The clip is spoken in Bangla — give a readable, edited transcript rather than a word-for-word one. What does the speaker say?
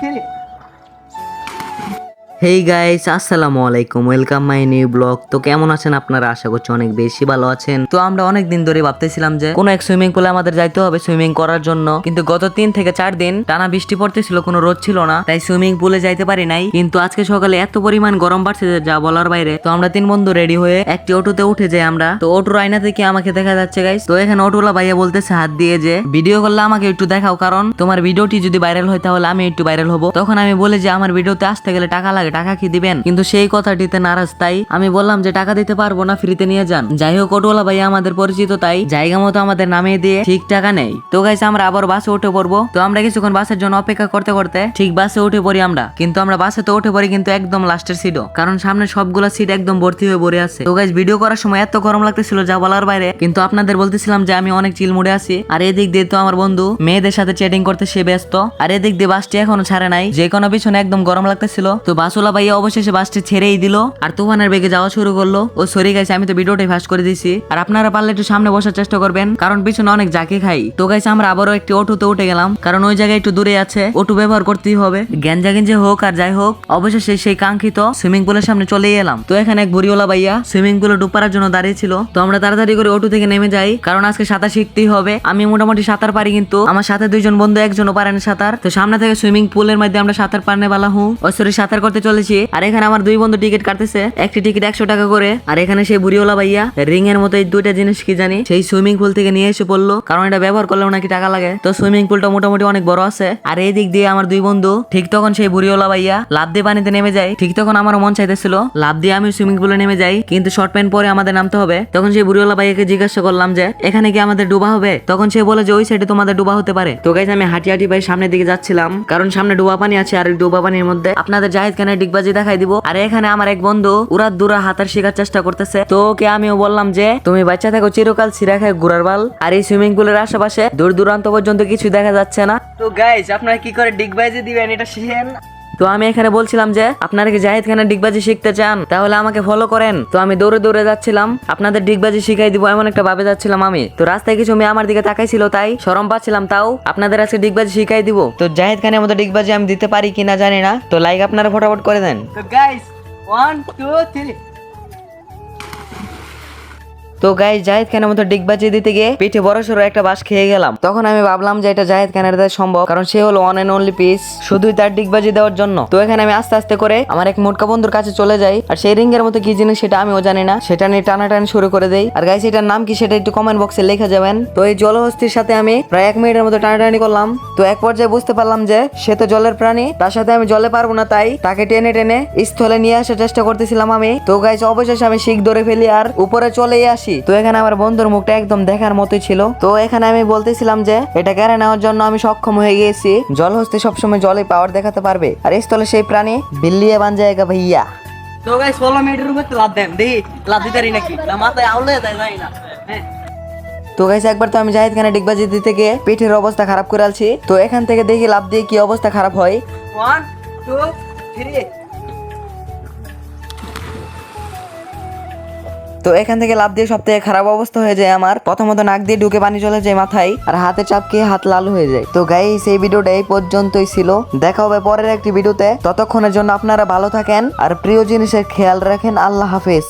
3। হেই গাইস, আসসালামু আলাইকুম, ওয়েলকাম মাই নিউ ব্লগ। তো কেমন আছেন আপনারা? আশা করছি অনেক বেশি ভালো আছেন। তো আমরা অনেক দিন ধরে ভাবতেছিলাম যে কোনো এক সুইমিং পুলে আমাদের যাইতে হবে সুইমিং করার জন্য, কিন্তু গত 3 থেকে 4 দিন টানা বৃষ্টি পড়তেছিল, কোনো রোদ ছিল না, তাই সুইমিং পুলে যাইতে পারি নাই। কিন্তু আজকে সকালে এত পরিমাণ গরম বাড়ছে যে যা বলার বাইরে। তো আমরা 3 বন্ধু রেডি হয়ে একটি অটোতে উঠে যাই আমরা। তো অটোর আয়না থেকে আমাকে দেখা যাচ্ছে গাইস। তো এখানে অটোলা ভাইয়া বলতেছে হাত দিয়ে যে ভিডিও করলে আমাকে একটু দেখাও, কারণ তোমার ভিডিওটি যদি ভাইরাল হয় তাহলে আমি একটু ভাইরাল হবো। তখন আমি বলে যে আমার ভিডিওতে আসতে গেলে টাকা লাগে, টাকা কি দিবেন? কিন্তু সেই কথাটিতে নারাজ, তাই আমি বললাম যে টাকা দিতে পারবো না, ফ্রিতে নিয়ে যান। যাই হোক, অটোলা ভাইয়া আমাদের পরিচিত, তাই জায়গা মতো আমাদের নামিয়ে দিয়ে ঠিক টাকা নেই। তো গাইস আমরা আবার বাসে উঠে পড়বো। তো আমরা কিছুক্ষণ বাসের জন্য অপেক্ষা করতে করতে ঠিক বাসে উঠে পড়ি আমরা। কিন্তু আমরা বাসে তো উঠে পড়ি কিন্তু একদম লাস্টের সিটও, কারণ সামনে সবগুলা সিট একদম ভর্তি হয়ে পড়ে আছে। তো গাইস ভিডিও করার সময় এত গরম লাগতেছিল যা বলার বাইরে, কিন্তু আপনাদের বলতেছিলাম যে আমি অনেক চিল মুডে আছি। আর এদিক দিয়ে তো আমার বন্ধু মেয়েদের সাথে চ্যাটিং করতে সে ব্যস্ত। আর এদিক দিয়ে বাসটি এখনো ছাড়ে নাই, যে কোনো পিছনে একদম গরম লাগতেছিল। তো বাসওয়ালা ভাইয়া অবশেষে বাসটি ছেড়েই দিল আর তুফানের বেগে যাওয়া শুরু করলো। ও সরি গাইস, আমি তো ভিডিওটাই ফাস্ট করে দিছি। আর আপনারা পারলে একটু সামনে বসার চেষ্টা করবেন, কারণ পিছনে অনেক জাকে খাই। তো গাইস আমরা আবারও একটি অটোতে উঠে গেলাম, কারণ ওই জায়গায় একটু দূরে আছে, অটো ব্যবহার করতেই হবে। গ্যাঞ্জা গেঞ্জে হোক আর যাই হোক, অবশেষে সেই কাঙ্ক্ষিত সুইমিং পুলের সামনে চলেই এলাম। তো এখানে এক বুড়িওয়ালা ভাইয়া সুইমিং পুলে ডুব পারার জন্য দাঁড়িয়ে ছিল। তো আমরা তাড়াতাড়ি করে অটো থেকে নেমে যাই, কারণ আজকে সাঁতার শিখতেই হবে। আমি মোটামুটি সাঁতার পারি, কিন্তু আমার সাথে 2 জন বন্ধু একজনও পারেন সাঁতার। তো সামনে থেকে সুইমিং পুলের মধ্যে আমরা সাঁতার পারনে বালা সরি সাঁতার করতে চলেছি। আর এখানে আমার 2 বন্ধু টিকিট কাটতেছে, একটি টিকিট 100 টাকা করে। আর এখানে সেই বুড়িওয়ালা ভাইয়া রিং এর মতো এই 2টা জিনিস কি জানি সেই সুইমিং পুল থেকে নিয়ে এসে পড়লো, কারণ এটা ব্যবহার করলেও নাকি টাকা লাগে। তো সুইমিং পুলটা মোটামুটি অনেক বড় আছে। আর এই দিক দিয়ে আমার 2 বন্ধু ঠিক তখন সেই বুড়িওয়ালা ভাইয়া লাফ দিয়ে পানিতে নেমে যায়। ঠিক তখন আমারও মন চাইতেছিল লাফ দিয়ে আমি সুইমিং পুলে নেমে যাই, কিন্তু শর্ট প্যান্ট পরে আমাদের নামতে হবে। তখন সেই বুড়িওয়ালা ভাইয়াকে জিজ্ঞাসা করলাম যে এখানে কি আমাদের ডুবা হবে? তখন সে বলে যে ওই সাইডে তোমাদের ডুবা হতে পারে। তো গাইস আমি হাঁটি হাঁটি ভাই সামনের দিকে যাচ্ছিলাম, কারণ সামনে ডুবা পানি আছে। আর ডুবা পানির মধ্যে আপনাদের জাহিদ খানের ডিগবাজি দেখাই দিব। আর এখানে আমার এক বন্ধু উড়া দুরা হাতার শেখার চেষ্টা করতেছে। তো ওকে আমিও বললাম যে তুমি বাচ্চা থাকো, চিরকাল ছিঁড়া খায় ঘুরার বাল। আর এই সুইমিং পুলের আশেপাশে দূর দূরান্ত পর্যন্ত কিছু দেখা যাচ্ছে না। তো গাইস আপনারা কি করে ডিগবাজি দিবেন এটা শিখেন। তো আমি এখানে বলছিলাম যে আপনারা কি জাহিদ খানের ডিগবাজি শিখতে চান, তাহলে আমাকে ফলো করেন। তো আমি দৌড়ে দৌড়ে যাচ্ছিলাম, আপনাদের ডিগবাজি শিখাই দিব এমন একটা ভাবে যাচ্ছিলাম আমি। তো রাস্তায় কিছু মেয়ে আমার দিকে তাকাইছিল, তাই শরম পাচ্ছিলাম, তাও আপনাদের আজকে ডিগবাজি শিখাই দিব। তো জাহিদ খানের মতো ডিগবাজি আমি দিতে পারি কিনা জানি না, তো লাইক আপনারা ফটাফট করে দেন। তো গাইস 1 2 3। তো গাইস জাহিদ খানের মতো ডিগবাজি দিতে গিয়ে পিঠে বড় সড়ো একটা বাস খেয়ে গেলাম। তখন আমি ভাবলাম যে এটা জাহিদ খানের দ্বারা সম্ভব, কারণ সে হলো ওয়ান এন্ড অনলি পিস, শুধুই তার ডিগবাজি দেওয়ার জন্য। তো এখানে আমি আস্তে আস্তে করে আমার এক মোটকা বন্ধুর কাছে চলে যাই, আর সেই রিং এর মতো কি জিনিস সেটা আমিও জানি না, সেটা নিয়ে টানাটানি শুরু করে দেই। আর গাইস এটার নাম কি সেটা একটু কমেন্ট বক্সে লিখে যাবেন। তো এই জলহস্তির সাথে আমি প্রায় 1 মিনিটের মতো টানাটানি করলাম। তো এক পর্যায়ে বুঝতে পারলাম যে সে তো জলের প্রাণী, তার সাথে আমি জলে পারবো না, তাই তাকে টেনে টেনে স্থলে নিয়ে আসার চেষ্টা করতেছিলাম আমি। তো গাইস অবশেষে আমি শিক ধরে ফেলি আর উপরে চলেই আসি। তো এখানে আমার বন্ধুর মুখটা একদম দেখার মতোই ছিল। তো এখানে আমি বলতেছিলাম যে এটা কেড়ে নেওয়ার জন্য আমি সক্ষম হয়ে গেছি। জলহস্তি সবসময় জলে পাওয়ার দেখাতে পারবে, আর স্থলে সেই প্রাণী বিল্লিয়ে বান জায়গা ভাইয়া। তো গাইস 16 মিনিটের উপরে লাভ দেন দেখি লাভ দিতে পারি নাকি, না মাথায় আউলে যায় না। হ্যাঁ তো গাইস একবার তো আমি জাহিদ খানের ডিগবাজি দিতে গিয়ে পিঠের অবস্থা খারাপ করে আলছি। তো এখান থেকে দেখি লাভ দিয়ে কি অবস্থা খারাপ হয়। 1 2 3। তো এখান থেকে লাভ দিয়ে সব থেকে খারাপ অবস্থা হয়ে যায় আমার। প্রথমত নাক দিয়ে ঢুকে পানি চলে যায় মাথায়, আর হাতে চাপকে হাত লাল হয়ে যায়। তো গাইস এই ভিডিওটা এই পর্যন্তই ছিল, দেখা হবে পরের একটি ভিডিওতে। ততক্ষণের জন্য আপনারা ভালো থাকেন আর প্রিয় জিনিসের খেয়াল রাখেন। আল্লাহ হাফেজ।